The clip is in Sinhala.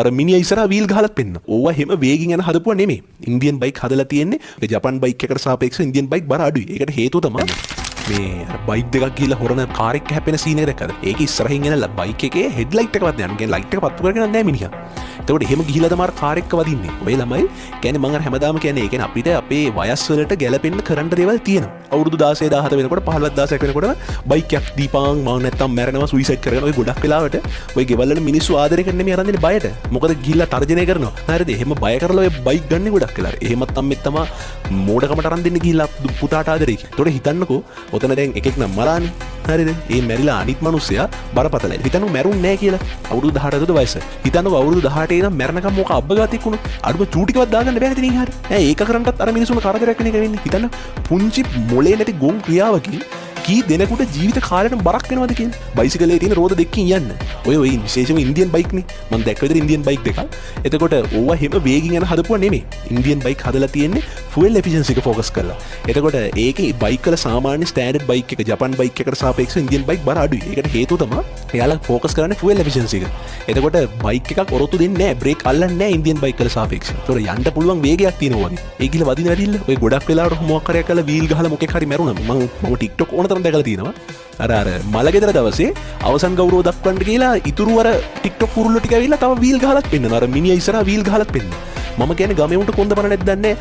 අර මිනිහා ඉස්සරහා වීල් ගහලත් පෙන්න. ඕවා හැම වේගින් යන හදපුවා නෙමෙයි. ඉන්දියන් බයික් හදලා තියෙන්නේ ඒ ජපාන් බයික් එකට සාපේක්ෂව ඉන්දියන් බයික් බර අඩුයි. ඒකට හේතුව තමයි මේ බයික් දෙකක් ගිහලා හොරන කාර් එක හැපෙන සීන් එක දැක්කද? ඒක ඉස්සරහින් එන බයික් එකේ හෙඩ්ලයිට් එකවත් නෑ. මගේ ලයිට් එක පත්තු කරගෙන නැහැ මිනිහා. එතකොට එහෙම ගිහිලා තමයි කාර් එක වදින්නේ. ඔය ළමයි කියන්නේ මම අර හැමදාම කියන්නේ ඒ කියන්නේ අපිට අපේ වයස් වලට ගැලපෙන්න කරන්න දේවල් තියෙනවා. අවුරුදු 16 17 වෙනකොට 15 16 වෙනකොට බයික් එකක් දීපං මම නැත්තම් මැරෙනවා සුයිසයිඩ් කරගෙන ඔය ගොඩක් වෙලාවට ඔය ගෙවල් වල මිනිස්සු ආදරය කරන්නේ මේ අරන් දෙන්නේ බයට. මොකද ගිහිල්ලා තර්ජනය කරනවා. හරිද? එහෙම බය කරලා ඔය බයික් ගන්න ගොඩක් වෙලාවට. එහෙමත් අම්මෙත් තමයි මෝඩකමට අරන් දෙන්නේ ගිහිල්ලා පුතාට ආදරේ. ඒතකොට හිතන්නකෝ ඔතන දැන් එකෙක් නම් මරානේ. හරිද? ඒ මැරිලා අනිත් මිනිස්සයා බරපතලයි. හිතන්නකෝ මැරුන්නේ නැහැ කියලා. අවුරුදු 18ද වයස. හිතන්නකෝ අවුරුදු 18 ඉඳන් මැරණකම් මොක අබ්බගාතික් වුණා. අඩුම චූටිකවත් දාගන්න බැහැ නේද හරිය. ඒක කරන්නත් අර මිනිස්සුන්ට කරදරයක් වෙන එක වෙන්නේ. හිතන්න පුංචි මොලේ නැති ගොන් ක්‍රියාවකින් කී දෙනෙකුට ජීවිත කාලෙට බරක් වෙනවද කියලා. බයිසිකලේ තියෙන රෝද දෙකකින් යන්න. ඔය විශේෂම ඉන්දියන් බයික් නේ. මම දැක්ක විදිහට ඉන්දියන් බයික් දෙකක්. එතකොට ඕවා හැම වේගින් යන හදපුවා නෙමෙයි. ඉන්දියන් බයික් හදලා තියෙන්නේ ෆුවල් එෆිෂන්සි එක ફોකස් කරලා. එතකොට ඒකේ බයික් වල සාමාන්‍ය ස්ටෑන්ඩඩ් බයික් එක ජපාන් බයික් එකට සාපේක්ෂව ඉන්දියන් බයික් බර අඩුයි. ඒකට හේතුව තමයි එයාලා ફોකස් කරන්නේ ෆුවල් එෆිෂන්සි එක. එතකොට බයික් එකක් ඔරොත්තු දෙන්නේ නැහැ. බ්‍රේක් අල්ලන්නේ නැහැ ඉන්දියන් බයික් වල සාපේක්ෂව. ඒතකොට යන්න පුළුවන් වේගයක් තියෙනවා වගේ. ඒ ගිහලා වදින වැඩිල්ල ඔය ගොඩක් වෙලාවට මොකක් හරි කරලා වීල් ගහලා මොකෙක් හරි මැරුණා. මම TikTok ඕන තරම් දැකලා තියෙනවා. අර මලගෙදර දවසේ අවසන් ගෞරව දක්වන්න කියලා ඉතුරු අර TikTok කුරුල්ලෝ ටික ඇවිල්ලා තව වීල් ගහලත් පෙන්නනවා. අර මිනිහා ඉස්සරහා වීල් ගහලත් පෙන්නනවා. මම කියන්නේ ගමේ උන්ට කොන්ද පණ නැද්ද දන්නේ